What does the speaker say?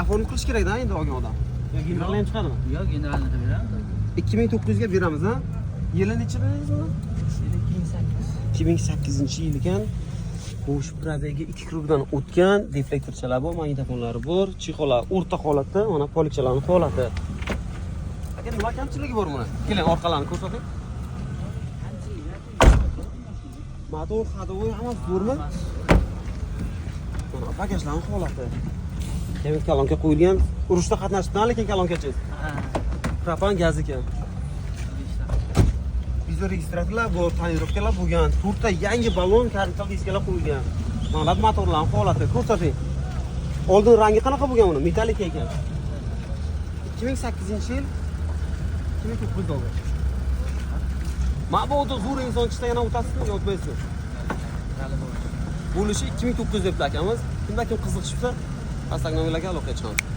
Oformlik qilish kerak-da endi olgan odam. Generalni ham chiqadimi? Yo'q, generalni qilib beramiz. 2900 ga beramiz ha. Yili necha dedingiz buni? 2008-yil ekan. Bo'sh probega 2 kruгdan o'tgan, deflektorchalar bor, magnitofonlari bor, chexollar o'rta holatda, mana polikchalarning holati. Aka, nima kamchiligi bor buni? Keling, orqalarini ko'rsating. Motor, hadovoy hammasi zo'rmi? Mana bagajlarning holati. Demak, kolonka qo'yilgan, urushda qatnashibdi, lekin kolonkachingiz. Ha. Propan gaz ekan. Bizda registratorlar bor, tonirovkalar bo'lgan, to'rtta yangi balon, kapital diskalar qo'yilgan. Mana motorlarning holati ko'rsating. Oldin rangi qanaqa bo'lgan uni? Metallik ekan. 2008-yil 2900 dollar. Ma'budu zo'r inson chiqsa yana o'tasizmi, yo'q o'tmaysizmi? Bo'lishi 2900 deb akamiz. Kimda kim qiziqishsa, Instagramga aloqa chiqamiz.